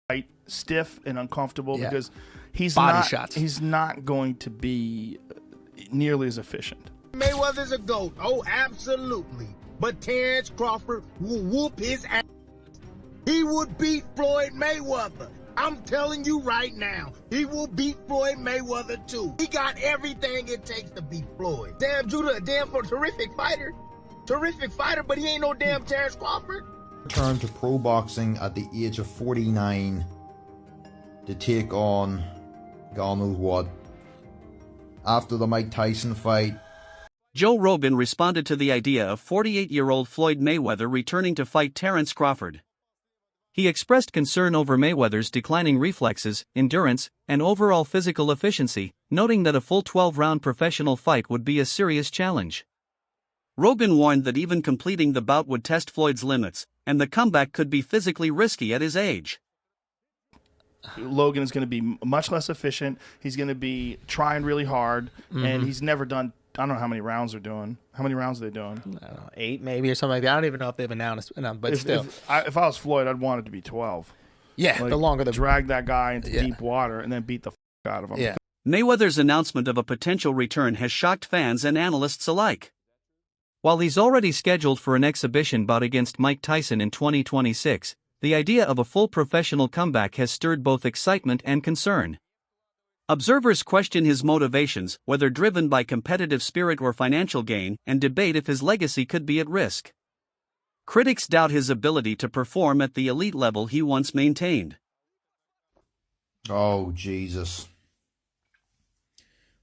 fight stiff and uncomfortable because he's not going to be nearly as efficient. Mayweather's a GOAT. Oh, absolutely. But Terence Crawford will whoop his ass. He would beat Floyd Mayweather. I'm telling you right now, he will beat Floyd Mayweather too. He got everything it takes to beat Floyd. Damn Judah, a damn terrific fighter. Terrific fighter, but he ain't no damn Terence Crawford. Returned to pro boxing at the age of 49 to take on God knows what. After the Mike Tyson fight, Joe Rogan responded to the idea of 48-year-old Floyd Mayweather returning to fight Terence Crawford. He expressed concern over Mayweather's declining reflexes, endurance, and overall physical efficiency, noting that a full 12-round professional fight would be a serious challenge. Rogan warned that even completing the bout would test Floyd's limits, and the comeback could be physically risky at his age. Logan is going to be much less efficient. He's going to be trying really hard, and he's never done. I don't know how many rounds they're doing. How many rounds are they doing? I don't know, 8 maybe or something like that. I don't even know if they've announced, but still. If I was Floyd, I'd want it to be 12. Yeah, the longer the drag that guy into deep water and then beat the out of him. Yeah. Mayweather's announcement of a potential return has shocked fans and analysts alike. While he's already scheduled for an exhibition bout against Mike Tyson in 2026, the idea of a full professional comeback has stirred both excitement and concern. Observers question his motivations, whether driven by competitive spirit or financial gain, and debate if his legacy could be at risk. Critics doubt his ability to perform at the elite level he once maintained. oh Jesus.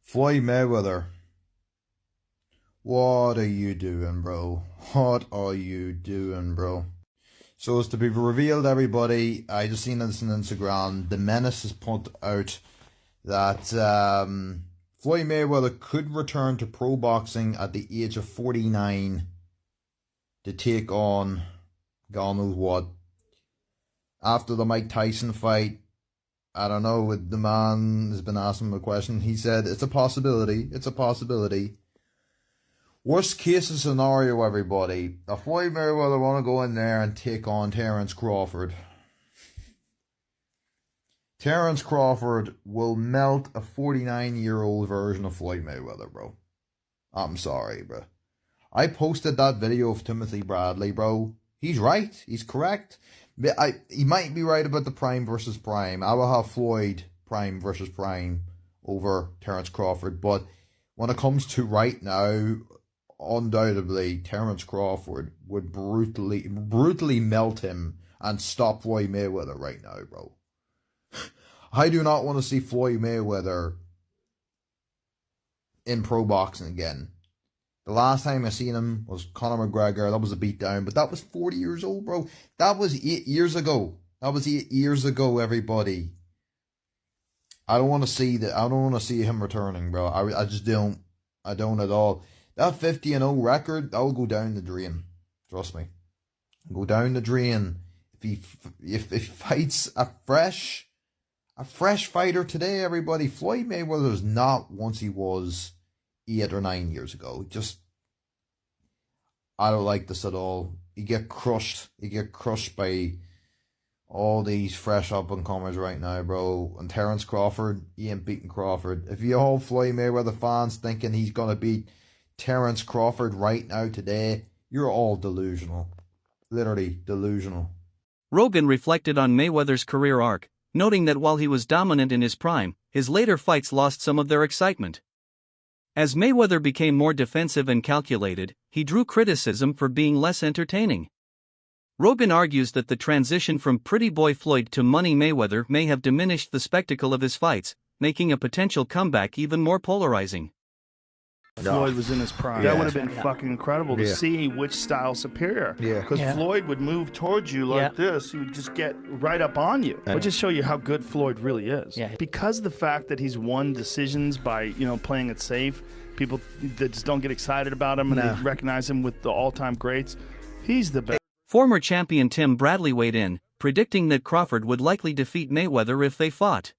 Floyd Mayweather. What are you doing, bro? What are you doing, bro? So as to be revealed, everybody, I just seen this on Instagram, the Menace has put out that Floyd Mayweather could return to pro boxing at the age of 49 to take on God knows what. After the Mike Tyson fight, I don't know, the man has been asking him a question. He said, it's a possibility, it's a possibility. Worst case scenario, everybody. If Floyd Mayweather want to go in there and take on Terence Crawford, Terence Crawford will melt a 49-year-old version of Floyd Mayweather, bro. I'm sorry, bro. I posted that video of Timothy Bradley, bro. He's right. He's correct. He might be right about the prime versus prime. I will have Floyd prime versus prime over Terence Crawford. But when it comes to right now, undoubtedly, Terence Crawford would brutally melt him and stop Floyd Mayweather right now, bro. I do not want to see Floyd Mayweather in pro boxing again. The last time I seen him was Conor McGregor. That was a beatdown, but that was 40 years old, bro. That was 8 years ago. That was 8 years ago, everybody. I don't want to see that. I don't want to see him returning, bro. I just don't. I don't at all. That 50-0 record, that will go down the drain. Trust me. Go down the drain. If he fights a fresh fighter today, everybody, Floyd Mayweather is not once he was 8 or 9 years ago. Just, I don't like this at all. You get crushed. You get crushed by all these fresh up-and-comers right now, bro. And Terence Crawford, he ain't beating Crawford. If you all Floyd Mayweather fans thinking he's going to beat Terence Crawford right now today, you're all delusional. Literally delusional. Rogan reflected on Mayweather's career arc, noting that while he was dominant in his prime, his later fights lost some of their excitement. As Mayweather became more defensive and calculated, he drew criticism for being less entertaining. Rogan argues that the transition from Pretty Boy Floyd to Money Mayweather may have diminished the spectacle of his fights, making a potential comeback even more polarizing. Floyd was in his prime. That would have been fucking incredible to see which style's superior. Because Floyd would move towards you like this. He would just get right up on you. It would just show you how good Floyd really is. Because of the fact that he's won decisions by, playing it safe, people that just don't get excited about him and they recognize him with the all-time greats, he's the best. Former champion Tim Bradley weighed in, predicting that Crawford would likely defeat Mayweather if they fought.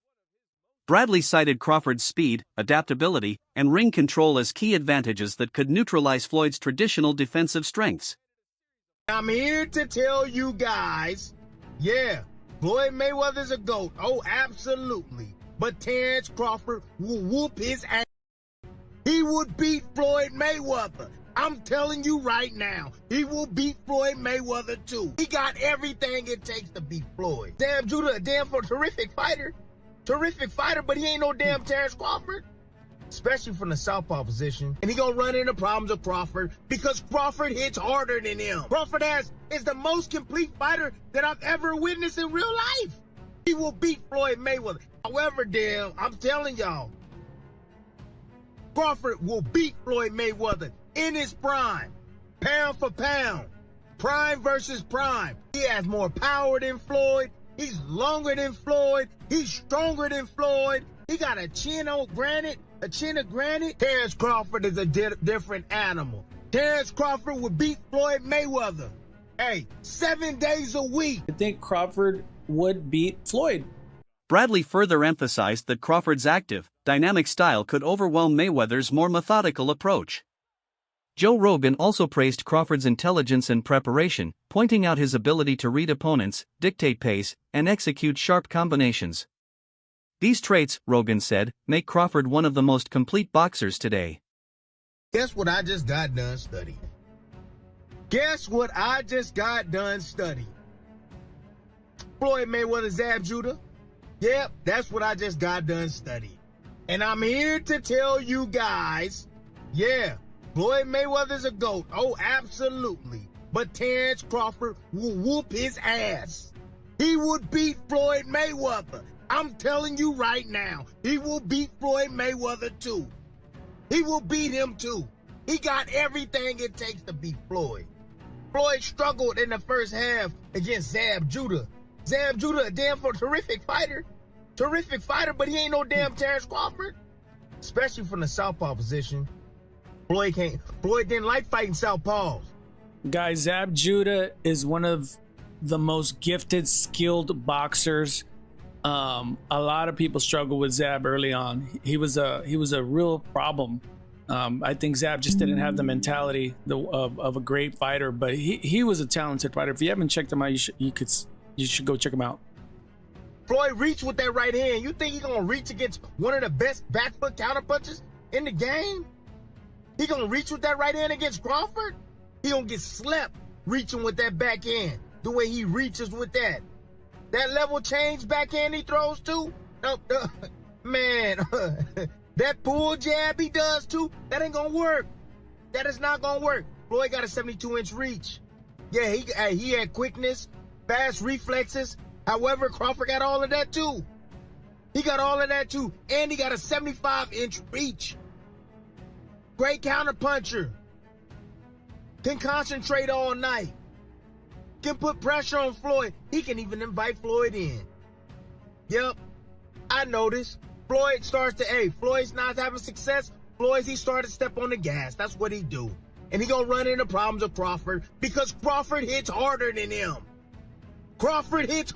Bradley cited Crawford's speed, adaptability, and ring control as key advantages that could neutralize Floyd's traditional defensive strengths. I'm here to tell you guys, Floyd Mayweather's a GOAT. Oh, absolutely. But Terence Crawford will whoop his ass. He would beat Floyd Mayweather. I'm telling you right now, he will beat Floyd Mayweather too. He got everything it takes to beat Floyd. Damn, Judah, a damn terrific fighter. Terrific fighter, but he ain't no damn Terence Crawford. Especially from the southpaw position. And he gonna run into problems with Crawford because Crawford hits harder than him. Crawford is the most complete fighter that I've ever witnessed in real life. He will beat Floyd Mayweather. However, damn, I'm telling y'all, Crawford will beat Floyd Mayweather in his prime. Pound for pound. Prime versus prime. He has more power than Floyd. He's longer than Floyd. He's stronger than Floyd. He got a chin of granite. Terence Crawford is a different animal. Terence Crawford would beat Floyd Mayweather. Hey, 7 days a week. I think Crawford would beat Floyd. Bradley further emphasized that Crawford's active, dynamic style could overwhelm Mayweather's more methodical approach. Joe Rogan also praised Crawford's intelligence and preparation, pointing out his ability to read opponents, dictate pace, and execute sharp combinations. These traits, Rogan said, make Crawford one of the most complete boxers today. Guess what I just got done studying? Floyd Mayweather, Zab Judah? Yep, that's what I just got done studying. And I'm here to tell you guys, yeah, Floyd Mayweather's a GOAT. Oh, absolutely. But Terence Crawford will whoop his ass. He would beat Floyd Mayweather. I'm telling you right now, he will beat Floyd Mayweather too. He will beat him too. He got everything it takes to beat Floyd. Floyd struggled in the first half against Zab Judah. Zab Judah, a damn terrific fighter. Terrific fighter, but he ain't no damn Terence Crawford. Especially from the southpaw position. Floyd didn't like fighting southpaws. Guys, Zab Judah is one of the most gifted, skilled boxers. A lot of people struggle with Zab early on. He was a real problem. I think Zab just didn't have the mentality of a great fighter, but he was a talented fighter. If you haven't checked him out, you should go check him out. Floyd reached with that right hand. You think he's gonna reach against one of the best back foot counter punches in the game? He gonna reach with that right hand against Crawford? He gonna get slept reaching with that back hand the way he reaches with that. That level change backhand he throws too? Man, that pull jab he does too, that ain't gonna work. That is not gonna work. Floyd got a 72-inch reach. Yeah, he had quickness, fast reflexes. However, Crawford got all of that too. He got all of that too. And he got a 75-inch reach. Great counter puncher. Can concentrate all night. Can put pressure on Floyd. He can even invite Floyd in. Yep, I noticed. Floyd's not having success. He started to step on the gas. That's what he do. And he gonna run into problems with Crawford because Crawford hits harder than him. Crawford is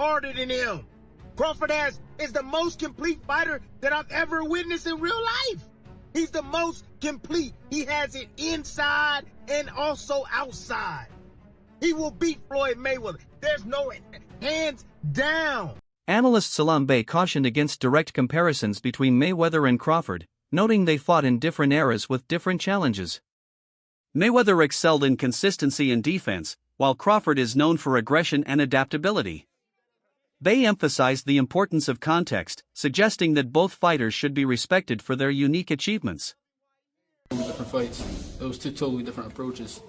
the most complete fighter that I've ever witnessed in real life. He's the most complete. He has it inside and also outside. He will beat Floyd Mayweather. There's no hands down. Analyst Salam Bey cautioned against direct comparisons between Mayweather and Crawford, noting they fought in different eras with different challenges. Mayweather excelled in consistency and defense, while Crawford is known for aggression and adaptability. Bey emphasized the importance of context, suggesting that both fighters should be respected for their unique achievements. Different fights. It was two totally different approaches.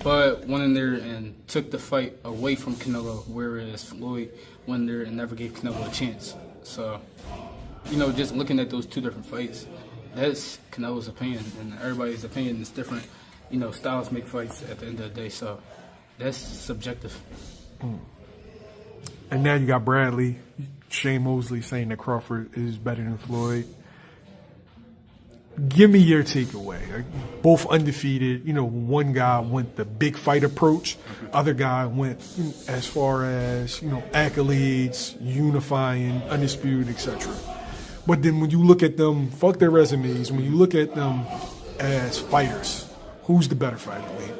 But went in there and took the fight away from Canelo, whereas Floyd went in there and never gave Canelo a chance. So, just looking at those two different fights, that's Canelo's opinion, and everybody's opinion is different. Styles make fights at the end of the day, so that's subjective. And now you got Bradley, Shane Mosley saying that Crawford is better than Floyd. Give me your takeaway. Both undefeated. One guy went the big fight approach. Other guy went as far as, accolades, unifying, undisputed, etc. But then when you look at them, fuck their resumes, when you look at them as fighters, who's the better fighter, Lee?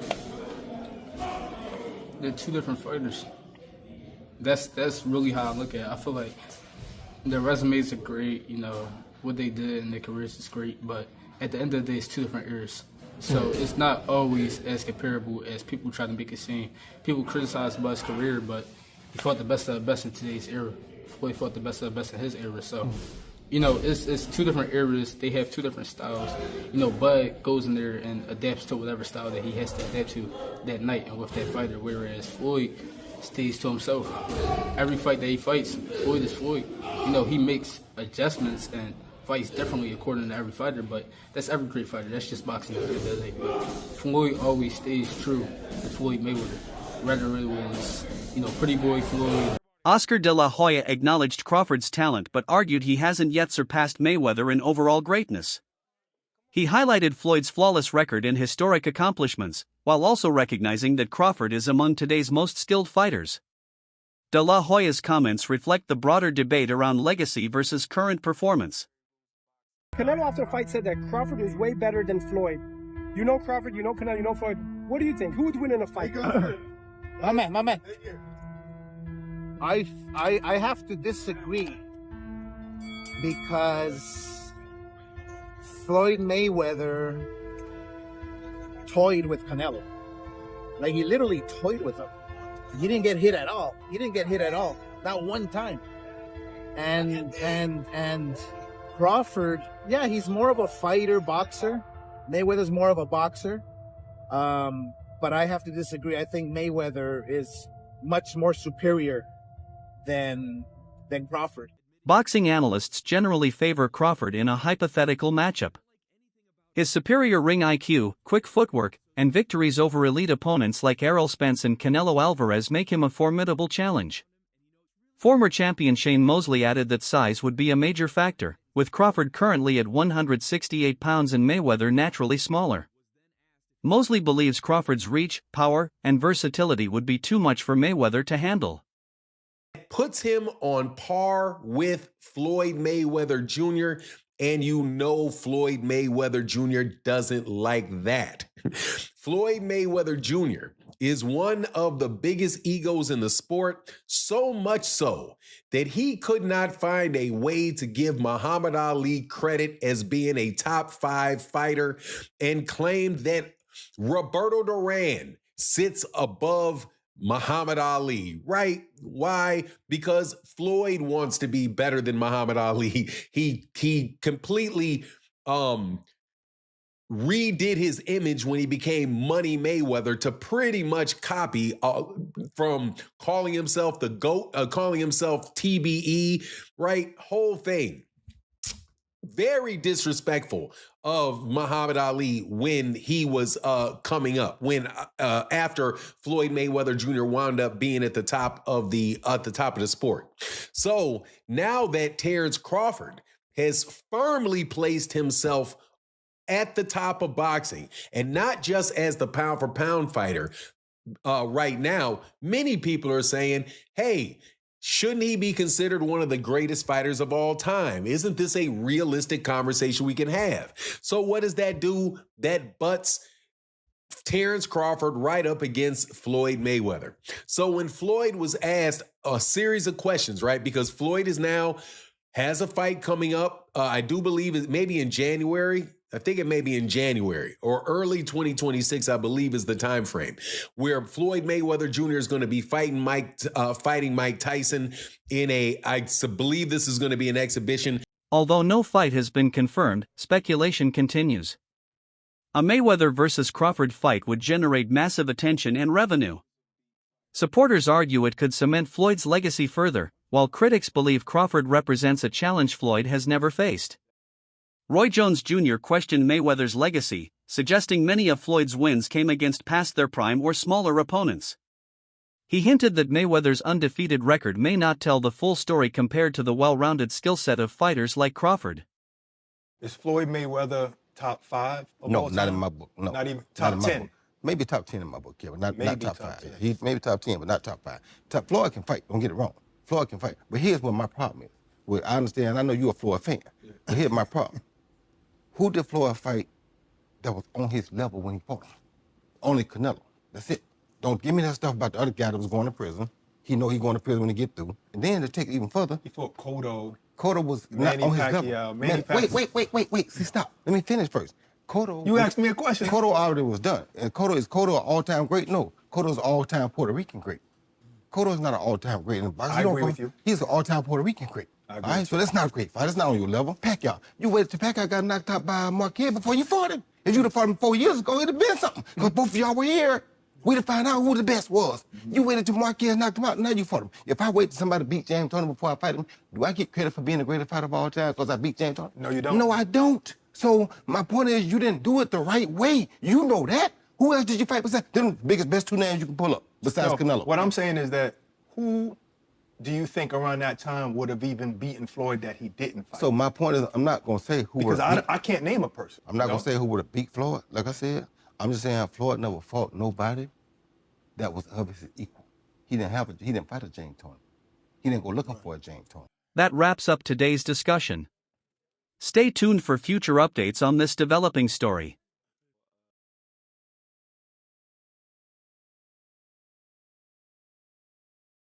They're two different fighters. That's really how I look at it. I feel like their resumes are great, you know, what they did in their careers is great, but at the end of the day, it's two different eras. So it's not always as comparable as people try to make it seem. People criticize Bud's career, but he fought the best of the best in today's era. Floyd fought the best of the best in his era. So, you know, it's two different eras. They have two different styles. You know, Bud goes in there and adapts to whatever style that he has to adapt to that night and with that fighter, whereas Floyd stays to himself. Every fight that he fights, Floyd is Floyd. You know, he makes adjustments and fights differently according to every fighter, but that's every great fighter. That's just boxing at the end of the day. But Floyd always stays true to Floyd Mayweather. Whether it was, you know, Pretty Boy Floyd. Oscar de la Hoya acknowledged Crawford's talent but argued he hasn't yet surpassed Mayweather in overall greatness. He highlighted Floyd's flawless record and historic accomplishments, while also recognizing that Crawford is among today's most skilled fighters. De la Hoya's comments reflect the broader debate around legacy versus current performance. Canelo after the fight said that Crawford is way better than Floyd. You know Crawford, you know Canelo, you know Floyd. What do you think? Who would win in a fight? My man. I have to disagree because Floyd Mayweather toyed with Canelo. Like, he literally toyed with him. He didn't get hit at all. Not one time. And Crawford, yeah, he's more of a fighter, boxer. Mayweather's more of a boxer. But I have to disagree. I think Mayweather is much more superior than Crawford. Boxing analysts generally favor Crawford in a hypothetical matchup. His superior ring IQ, quick footwork, and victories over elite opponents like Errol Spence and Canelo Alvarez make him a formidable challenge. Former champion Shane Mosley added that size would be a major factor, with Crawford currently at 168 pounds and Mayweather naturally smaller. Mosley believes Crawford's reach, power, and versatility would be too much for Mayweather to handle. Puts him on par with Floyd Mayweather Jr., and you know Floyd Mayweather Jr. doesn't like that. Floyd Mayweather Jr. is one of the biggest egos in the sport, so much so that he could not find a way to give Muhammad Ali credit as being a top 5 fighter and claimed that Roberto Duran sits above Muhammad Ali, right? Why? Because Floyd wants to be better than Muhammad Ali. He completely redid his image when he became Money Mayweather to pretty much copy from calling himself the GOAT, calling himself TBE, right? Whole thing. Very disrespectful of Muhammad Ali when he was coming up, when after Floyd Mayweather Jr. wound up being at the top of the sport. So now that Terence Crawford has firmly placed himself at the top of boxing, and not just as the pound for pound fighter right now, many people are saying, hey, shouldn't he be considered one of the greatest fighters of all time? Isn't this a realistic conversation we can have? So what does that do? That butts Terence Crawford right up against Floyd Mayweather. So when Floyd was asked a series of questions, right, because Floyd has a fight coming up, I do believe it maybe in January. I think it may be in January or early 2026, I believe is the time frame, where Floyd Mayweather Jr. is going to be fighting Mike Tyson I believe this is going to be an exhibition. Although no fight has been confirmed, speculation continues. A Mayweather versus Crawford fight would generate massive attention and revenue. Supporters argue it could cement Floyd's legacy further, while critics believe Crawford represents a challenge Floyd has never faced. Roy Jones Jr. questioned Mayweather's legacy, suggesting many of Floyd's wins came against past their prime or smaller opponents. He hinted that Mayweather's undefeated record may not tell the full story compared to the well-rounded skill set of fighters like Crawford. Is Floyd Mayweather top 5? No, not in my book. No, not even top 10. Maybe top 10 in my book, yeah, but not top 5. 10. He's maybe top 10, but not top 5. Floyd can fight. Don't get it wrong. Floyd can fight. But here's what my problem is. Well, I understand. I know you're a Floyd fan. Yeah. But here's my problem. Who did Floyd fight that was on his level when he fought him? Only Canelo. That's it. Don't give me that stuff about the other guy that was going to prison. He know he going to prison when he get through. And then to take it even further. He fought Cotto. Cotto was Manny not on his Pacquiao, level. Wait. See, stop. Let me finish first. Cotto. You asked me a question. Cotto already was done. And Cotto an all-time great? No. Cotto's an all-time Puerto Rican great. Cotto is not an all-time great in boxing. I agree with you. He's an all-time Puerto Rican great. I agree. All right, so that's not a great fight. That's not on your level. Pacquiao. You waited till Pacquiao got knocked out by Marquez before you fought him. If you'd have fought him 4 years ago, it'd have been something. Because both of y'all were here. We'd have found out who the best was. You waited till Marquez knocked him out, now you fought him. If I wait till somebody beat James Toney before I fight him, do I get credit for being the greatest fighter of all time because I beat James Toney? No, you don't. No, I don't. So my point is you didn't do it the right way. You know that. Who else did you fight besides them best two names you can pull up besides Canelo? What I'm saying is that who do you think around that time would have even beaten Floyd that he didn't fight? So my point is I'm not going to say who because I can't name a person. I'm not going to say who would have beat Floyd. Like I said, I'm just saying Floyd never fought nobody that was obviously equal. He didn't fight a James Toney. He didn't go looking for a James Toney. That wraps up today's discussion. Stay tuned for future updates on this developing story.